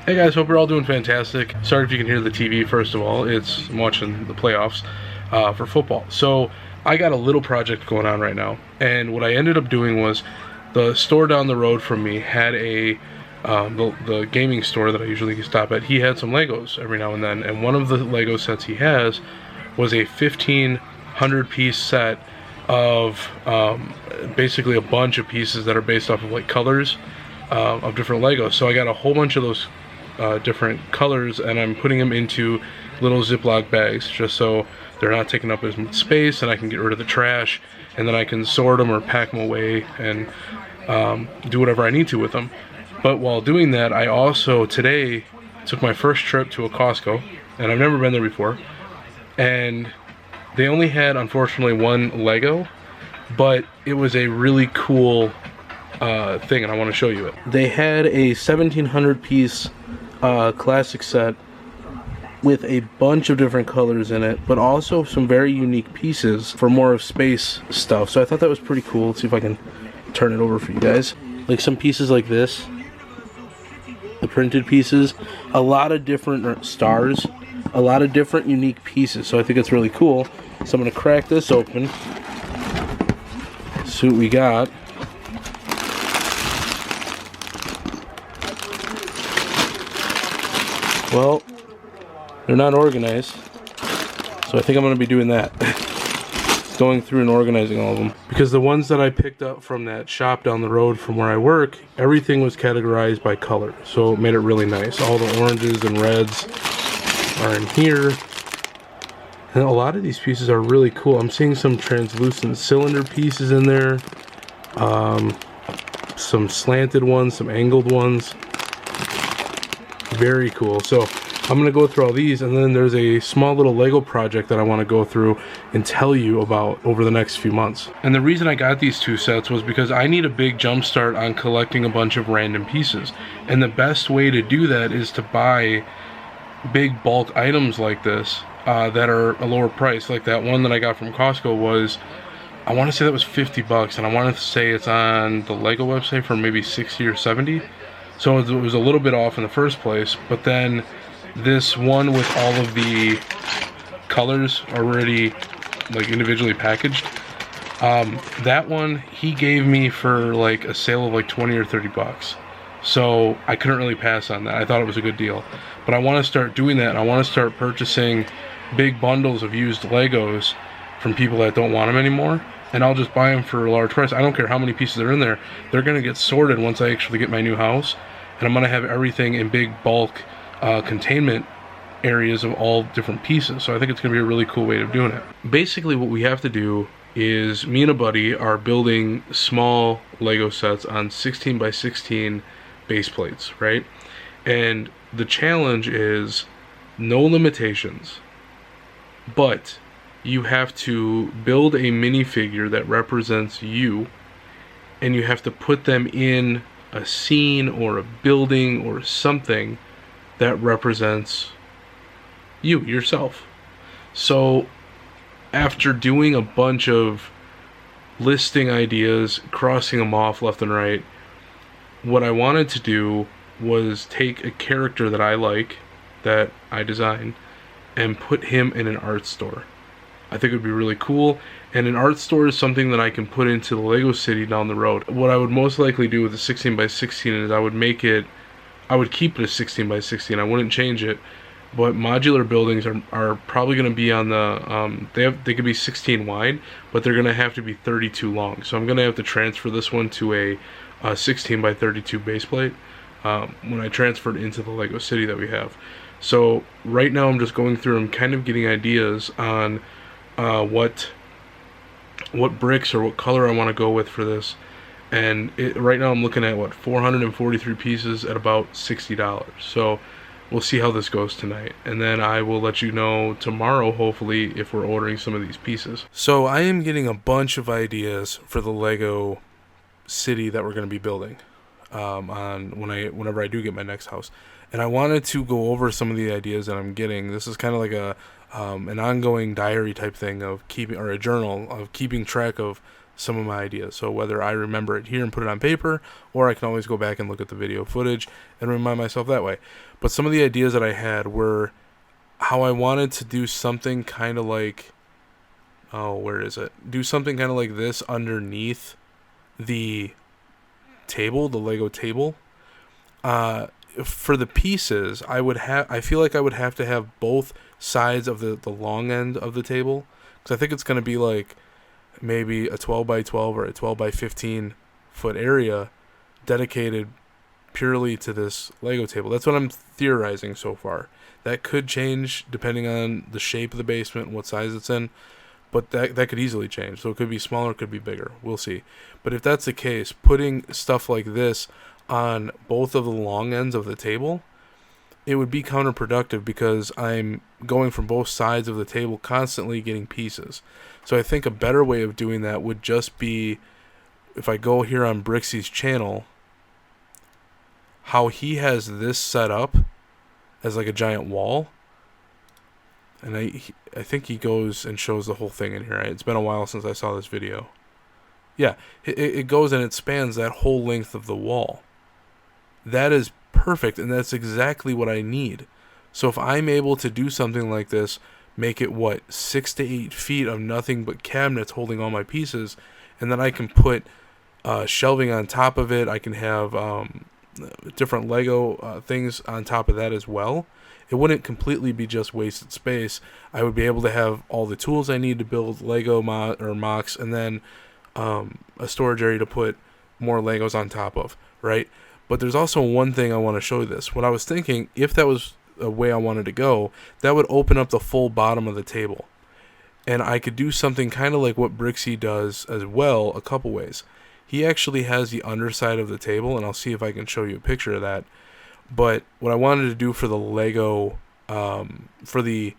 Hey guys, hope you're all doing fantastic. Sorry if you can hear the TV. First of all, I'm watching the playoffs for football. So I got a little project going on right now, and what I ended up doing was the store down the road from me had the gaming store that I usually stop at. He had some Legos every now and then, and one of the Lego sets he has was a 1,500 piece set of basically a bunch of pieces that are based off of like colors of different Legos. So I got a whole bunch of those different colors, and I'm putting them into little Ziploc bags just so they're not taking up as much space, and I can get rid of the trash, and then I can sort them or pack them away and do whatever I need to with them. But while doing that, I also today took my first trip to a Costco, and I've never been there before, and they only had, unfortunately, one Lego, but it was a really cool thing, and I want to show you it. They had a 1,700 piece classic set with a bunch of different colors in it, but also some very unique pieces for more of space stuff. So I thought that was pretty cool. Let's see if I can turn it over for you guys. Like some pieces like this, the printed pieces, a lot of different stars, a lot of different unique pieces. So I think it's really cool. So I'm going to crack this open, see what we got. Well, they're not organized, so I think I'm going to be doing that. Going through and organizing all of them. Because the ones that I picked up from that shop down the road from where I work, everything was categorized by color, so it made it really nice. All the oranges and reds are in here. And a lot of these pieces are really cool. I'm seeing some translucent cylinder pieces in there. Some slanted ones, some angled ones. Very cool. So I'm going to go through all these, and then there's a small little Lego project that I want to go through and tell you about over the next few months. And the reason I got these two sets was because I need a big jump start on collecting a bunch of random pieces. And the best way to do that is to buy big bulk items like this that are a lower price. Like that one that I got from Costco was, I want to say that was 50 bucks, and I want to say it's on the Lego website for maybe 60 or 70. So it was a little bit off in the first place, but then this one with all of the colors already like individually packaged, that one he gave me for like a sale of like 20 or 30 bucks. So I couldn't really pass on that. I thought it was a good deal. But I want to start doing that, and I want to start purchasing big bundles of used Legos from people that don't want them anymore. And I'll just buy them for a large price. I don't care how many pieces are in there. They're going to get sorted once I actually get my new house. And I'm going to have everything in big bulk containment areas of all different pieces. So I think it's going to be a really cool way of doing it. Basically what we have to do is, me and a buddy are building small Lego sets on 16 by 16 base plates, right? And the challenge is no limitations, but you have to build a minifigure that represents you, and you have to put them in a scene or a building or something that represents you, yourself. So after doing a bunch of listing ideas, crossing them off left and right, what I wanted to do was take a character that I like, that I designed, and put him in an art store. I think it would be really cool, and an art store is something that I can put into the Lego City down the road. What I would most likely do with the 16 by 16 is I would keep it a 16 by 16. I wouldn't change it, but modular buildings are probably going to be on the they could be 16 wide, but they're going to have to be 32 long. So I'm going to have to transfer this one to a 16 by 32 base plate when I transfer it into the Lego City that we have. So right now I'm just going through and kind of getting ideas on what bricks or what color I want to go with for this. And right now I'm looking at 443 pieces at about $60. So we'll see how this goes tonight, and then I will let you know tomorrow, hopefully, if we're ordering some of these pieces. So I am getting a bunch of ideas for the Lego City that we're going to be building whenever I do get my next house. And I wanted to go over some of the ideas that I'm getting. This is kind of like an ongoing diary type thing of keeping, or a journal of keeping track of some of my ideas. So whether I remember it here and put it on paper, or I can always go back and look at the video footage and remind myself that way. But some of the ideas that I had were how I wanted to do something kind of like, where is it? Do something kind of like this underneath the table, the Lego table. For the pieces, I feel like I would have to have both sides of the long end of the table, because I think it's going to be like maybe a 12 by 12 or a 12 by 15 foot area dedicated purely to this Lego table. That's what I'm theorizing so far. That could change depending on the shape of the basement and what size it's in, but that could easily change. So it could be smaller, it could be bigger. We'll see. But if that's the case, putting stuff like this on both of the long ends of the table, it would be counterproductive because I'm going from both sides of the table, constantly getting pieces. So I think a better way of doing that would just be, if I go here on Brixie's channel, how he has this set up as like a giant wall. And I think he goes and shows the whole thing in here. Right? It's been a while since I saw this video. Yeah, it goes and it spans that whole length of the wall. That is perfect, and that's exactly what I need. So if I'm able to do something like this, make it, 6 to 8 feet of nothing but cabinets holding all my pieces, and then I can put shelving on top of it. I can have different Lego things on top of that as well. It wouldn't completely be just wasted space. I would be able to have all the tools I need to build Lego mocks, and then a storage area to put more Legos on top of, right? But there's also one thing I want to show you this. What I was thinking, if that was a way I wanted to go, that would open up the full bottom of the table. And I could do something kind of like what Brixie does as well, a couple ways. He actually has the underside of the table, and I'll see if I can show you a picture of that. But what I wanted to do for the Lego, for the,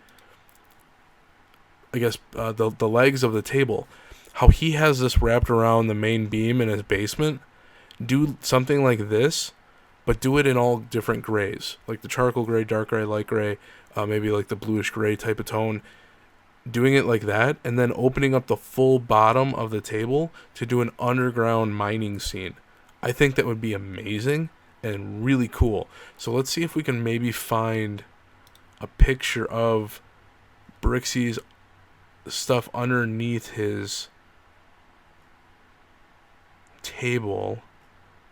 I guess, the legs of the table, how he has this wrapped around the main beam in his basement, do something like this, but do it in all different grays, like the charcoal gray, dark gray, light gray, maybe like the bluish gray type of tone. Doing it like that, and then opening up the full bottom of the table to do an underground mining scene. I think that would be amazing and really cool. So let's see if we can maybe find a picture of Brixie's stuff underneath his table.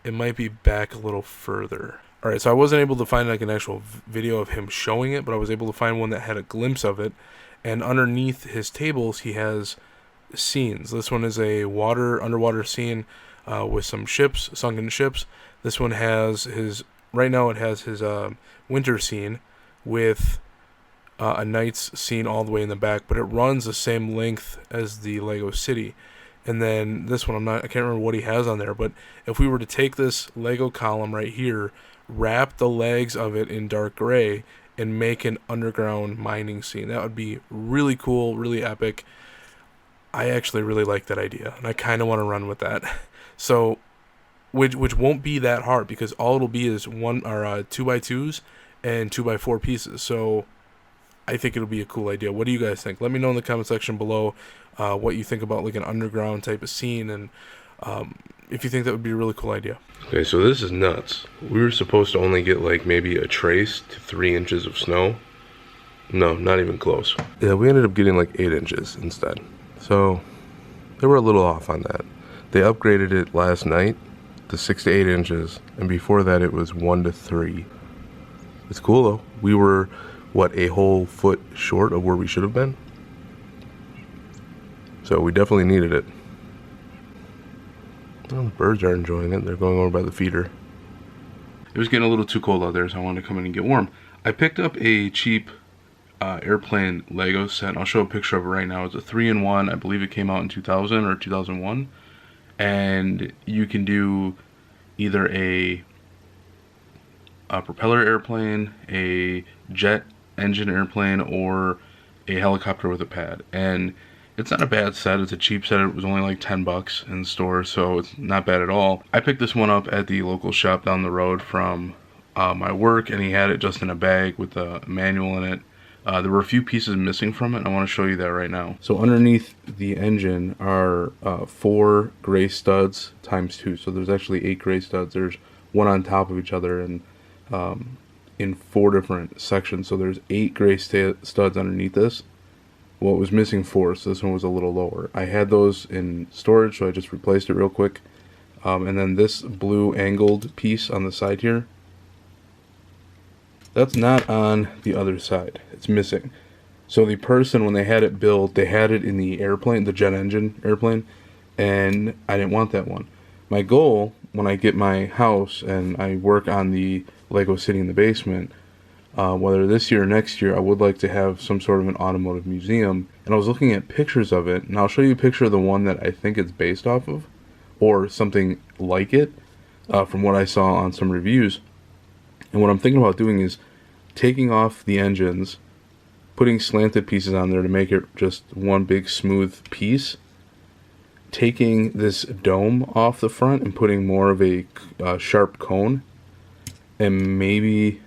It might be back a little further. Alright, so I wasn't able to find like an actual video of him showing it, but I was able to find one that had a glimpse of it. And underneath his tables, he has scenes. This one is a underwater scene with some ships, sunken ships. This one has his, right now it has his winter scene with a night's scene all the way in the back, but it runs the same length as the Lego City. And then this one, I can't remember what he has on there, but if we were to take this Lego column right here, wrap the legs of it in dark gray, and make an underground mining scene, that would be really cool, really epic. I actually really like that idea, and I kind of want to run with that. So, which won't be that hard, because all it'll be is 2x2s and 2x4 pieces. So I think it'll be a cool idea. What do you guys think? Let me know in the comment section below what you think about like an underground type of scene, and if you think that would be a really cool idea. Okay, so this is nuts. We were supposed to only get like maybe a trace to 3 inches of snow. No, not even close. Yeah, we ended up getting like 8 inches instead. So they were a little off on that. They upgraded it last night to 6 to 8 inches, and before that it was 1 to 3. It's cool though. We were, a whole foot short of where we should have been. So we definitely needed it. Well, the birds are enjoying it. They're going over by the feeder. It was getting a little too cold out there, so I wanted to come in and get warm. I picked up a cheap airplane Lego set. I'll show a picture of it right now. It's a 3-in-1. I believe it came out in 2000 or 2001. And you can do either a propeller airplane, a jet engine airplane, or a helicopter with a pad. And it's not a bad set. It's a cheap set. It was only like 10 bucks in the store, so it's not bad at all. I picked this one up at the local shop down the road from my work, and he had it just in a bag with a manual in it, There were a few pieces missing from it, and I want to show you that right now. So underneath the engine are 4 gray studs times 2. So there's actually 8 gray studs. There's one on top of each other, and in 4 different sections. So there's 8 gray studs underneath this. Well, it was missing 4, so this one was a little lower. I had those in storage, so I just replaced it real quick. And then this blue angled piece on the side here, that's not on the other side. It's missing. So the person, when they had it built, they had it in the airplane, the jet engine airplane, and I didn't want that one. My goal, when I get my house and I work on the Lego City in the basement, whether this year or next year, I would like to have some sort of an automotive museum. And I was looking at pictures of it, and I'll show you a picture of the one that I think it's based off of, or something like it, from what I saw on some reviews. And what I'm thinking about doing is taking off the engines, putting slanted pieces on there to make it just one big smooth piece, taking this dome off the front and putting more of a sharp cone, and maybe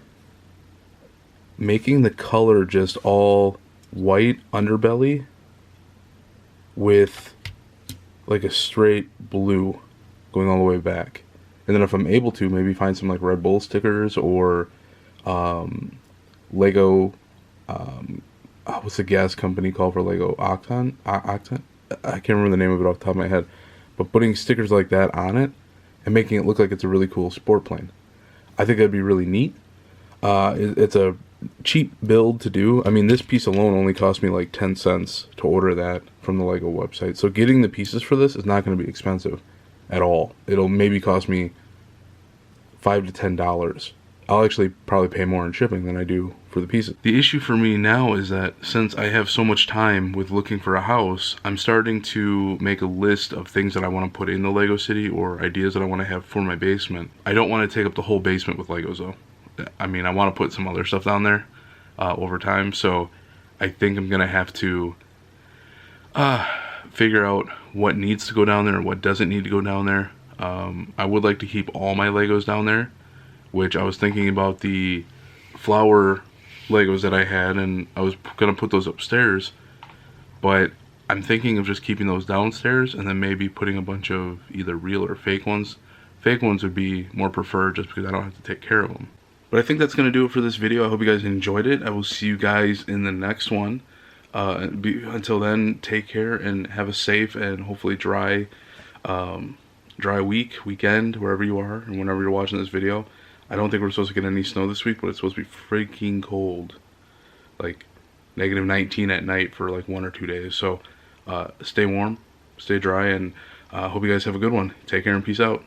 making the color just all white underbelly with like a straight blue going all the way back. And then if I'm able to, maybe find some like Red Bull stickers or Lego, what's the gas company called for Lego? Octan? Octan? I can't remember the name of it off the top of my head. But putting stickers like that on it and making it look like it's a really cool sport plane. I think that'd be really neat. It's a cheap build to do. I mean, this piece alone only cost me like 10 cents to order that from the Lego website. So getting the pieces for this is not going to be expensive at all. It'll maybe cost me $5 to $10. I'll actually probably pay more in shipping than I do for the pieces. The issue for me now is that since I have so much time with looking for a house, I'm starting to make a list of things that I want to put in the Lego City or ideas that I want to have for my basement. I don't want to take up the whole basement with Legos though. I mean, I want to put some other stuff down there over time, so I think I'm going to have to figure out what needs to go down there and what doesn't need to go down there. I would like to keep all my Legos down there, which I was thinking about the flower Legos that I had, and I was going to put those upstairs, but I'm thinking of just keeping those downstairs and then maybe putting a bunch of either real or fake ones. Fake ones would be more preferred just because I don't have to take care of them. But I think that's going to do it for this video. I hope you guys enjoyed it. I will see you guys in the next one. Until then, take care and have a safe and hopefully dry weekend, wherever you are and whenever you're watching this video. I don't think we're supposed to get any snow this week, but it's supposed to be freaking cold. Like -19 at night for like 1 or 2 days. So stay warm, stay dry, and hope you guys have a good one. Take care and peace out.